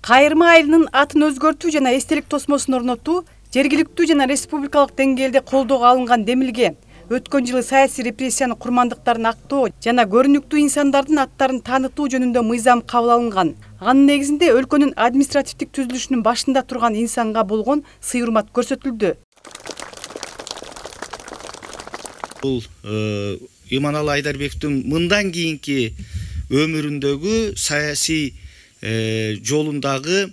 Кайырма айылынын атын өзгөртүү жана эстелик тосмосун орнотуу жергиликтүү жана республикалык деңгээлде колдоого алынган демилге. Өткөн жылы саясий репрессиянын курмандыктарын актоо жана көрүнүктүү инсандардын аттарын таанытуу жөнүндө мыйзам кабыл алынган. Анын негизинде өлкөнүн административдик түзүлүшүнүн башында турган инсанга болгон сый-урмат көрсөтүлдү. Бул Иманалы Айдарбековдун мындан кийинки өмүрүндөгү саясий жолундагы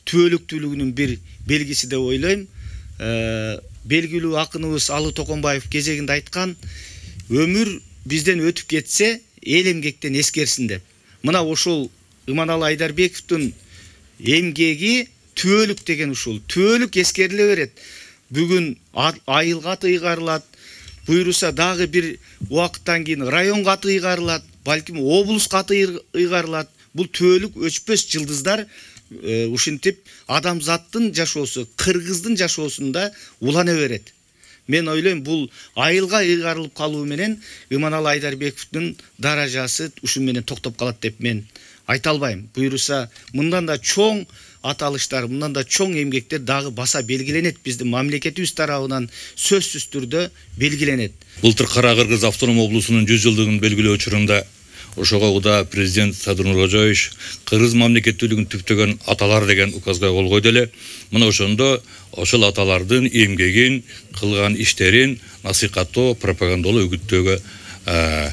түбөлүктүүлүгүнүн бир белгиси деп ойлойм. Белгилүү акыныбыз Алы Токонбаев кезегинде айткан, өмүр бизден өтүп кетсе, эл эмгектен эскерсин деп. Мына ошол Иманалы Айдарбековдун эмгеги түбөлүк деген ушул. Түбөлүк эскериле берет. Бүгүн айылга ыйгарылат, буйруса дагы бир убакыттан кийин районго ыйгарылат, балким облуска ыйгарылат. Бул түбөлүк өчпөс жылдыздар ушинтип адамзаттын жашоосу, кыргыздын жашоосунда улана берет. Мен ойлойм, бул айылга ыйгарылып калуу менен Иманалы Айдарбековдун даражасы ушу менен токтоп калат деп мен айта албайм. Буйруса мындан да чоң аталыштар, мындан да чоң эмгектер дагы баса белгиленет, биздин мамлекетибиз тарабынан сөзсүз түрдө белгиленет. Былтыр Кара Кыргыз автоном облусунун 100 жылдыгын белгилөө учурунда ошого да президент Садыр Нуркожоевич кыргыз мамлекеттүүлүгүн түптөгөн аталар деген указга кол койду эле. Мына ошондо ошол аталардын эмгегин, кылган иштерин насыйкаттоо, пропагандалоо, үгүттөөгө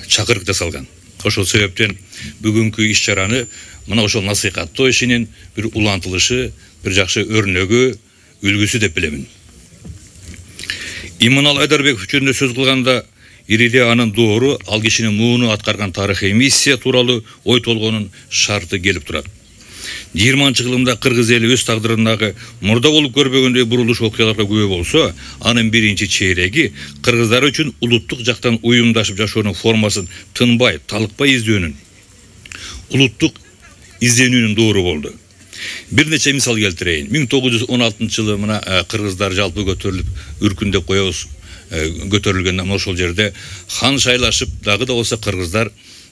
чакырык жасалган. Ошол себептен бүгүнкү иш-чараны мына ошол насыйкаттоо ишинин бир улантылышы, бир жакшы өрнөгү, үлгүсү деп билемин. Иманалы Айдарбеков жөнүндө сөз кылганда ириде анын доору, ал кишинин мууну аткарган тарыхый миссия тууралуу ой толгонун шарты келип турат. 20-жылымда кыргыз эли өз тагдырындагы мурда болуп көрбөгөндөй бурулуш окуяларга күбө болсо, анын биринчи чейреги кыргыздар үчүн улуттук жактан уюмдашып жашоонун формасын тынбай, талыкпай издөөнүн, улуттук изденүүнүн доору болду. Бир нече мисал келтирейин. 1916-жылы мына кыргыздар жалпы көтөрүлүп, үркүн деп коебуз, көтөрүлгөн ошол жерде хан шайлашып, дагы да болсо кыргыздар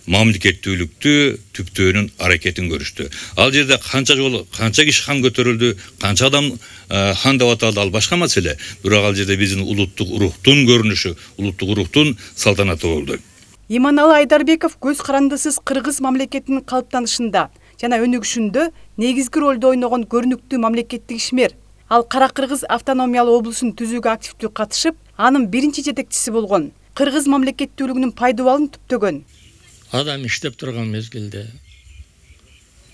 мамлекеттүүлүктү түптөөнүн аракетин көрүштү. Ал жерде канча киши хан көтөрүлдү, канча адам хан деп аталды, ал башка маселе. Бирок ал жерде биздин улуттук урухтун көрүнүшү, улуттук урухтун салтанаты болду. Иманалы Айдарбеков көз карандысыз кыргыз мамлекетинин калыптанышында жана өнүгүшүндө негизги ролду ойногон көрүнүктүү мамлекеттик ишмер. Ал Кара Кыргыз автономиялуу облусун түзүүгө активдүү катышып, анын биринчи жетекчиси болгон. Кыргыз мамлекеттүүлүгүнүн пайдубалын түптөгөн. Адам иштеп турган мезгилде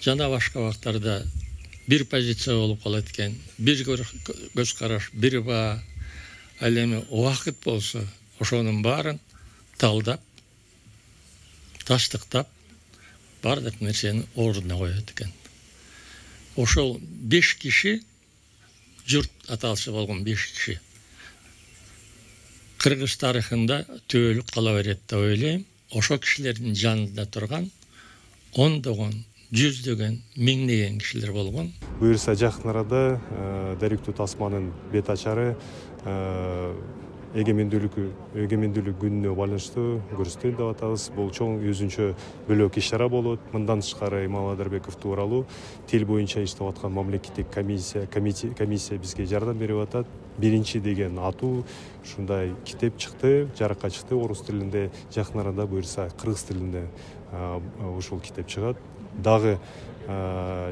жана башка убактарда бир позиция болуп калат экен, бир көз караш, бир баа. Ал эми убакыт болсо, ошонун баарын талдап, таштыктап, бардык нерсени ордуна коет экен. Ошол 5 киши, журт аталышы болгон 5 киши кыргыз тарыхында түбөлүк кала берет деп ойлойм. Ошол кишилердин жанында турган ондогон, жүздөгөн, миңдеген кишилер болгон. Буюрса жакын арада Дариктүү тасманын бет ачары эгемендүүлүк күнүнө байланыштуу көрсөтөлүп деп атабыз. Бул чоң өзүнчө бөлөк иш-чара болот. Мындан тышкары Иманалы Айдарбеков тууралуу тил боюнча иштеп аткан мамлекеттик комиссия бизге жардам берип атат. Биринчи деген атуу ушундай китеп чыкты, жарыкка чыкты орус тилинде, жакын арада буюрса кыргыз тилинде ушул китеп чыгат. Дагы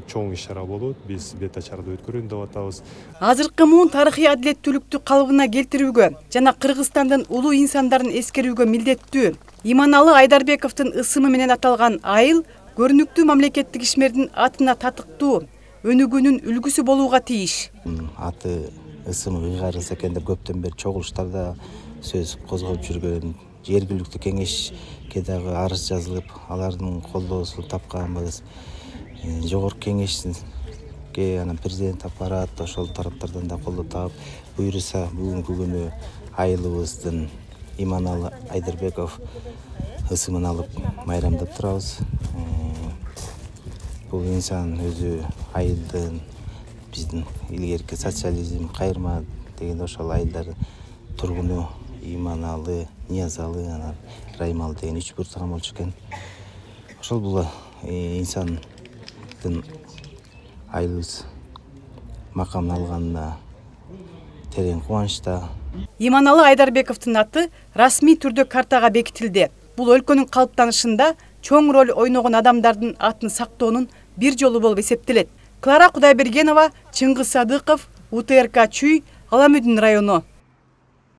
чоң иш-чара болот. Биз бет ачарды өткөрөм деп атабыз. Азыркы муун тарыхый адилеттүүлүктү калыбына келтирүүгө жана Кыргызстандын улуу инсандарын эскерүүгө милдеттүү. Иманалы Айдарбековдун ысымы менен аталган айыл көрүнүктүү мамлекеттик ишмердин атына татыктуу, өнүгүүнүн үлгүсү болууга тийиш. Аты ысымы ыйгарылса экен деп көптөн бери чогулуштарда сөз козгоп жүргөн, жергиликтүү кеңешке дагы арыз жазылып, алардын колдоосун тапканбыз. Жогорку кеңешке, анан президент аппарат ошол тараптардан да колдоо таап, буйруса бүгүнкү күнү айылыбыздын Иманалы Айдарбеков ысымын алып майрамдап турабыз. Бул инсан өзү айылдын, биздин илгерки социализм, кайырма деген ошол айылдардын тургуну Иманалы, Ниязалы, анан Раймалы деген 3 бурсаган болчу экен. Ошол бул инсандын айлыбыз макамын алганына терең кубанычта. Иманалы Айдарбековдун аты расмий түрдө картага бекитилди. Бул өлкөнүн калыптанышында чоң роль ойногон адамдардын атын сактоонун бир жолу болуп эсептелет. Клара Кудайбергенова, Чыңгыз Садыков, УТРК Чүй, Аламүдүн району.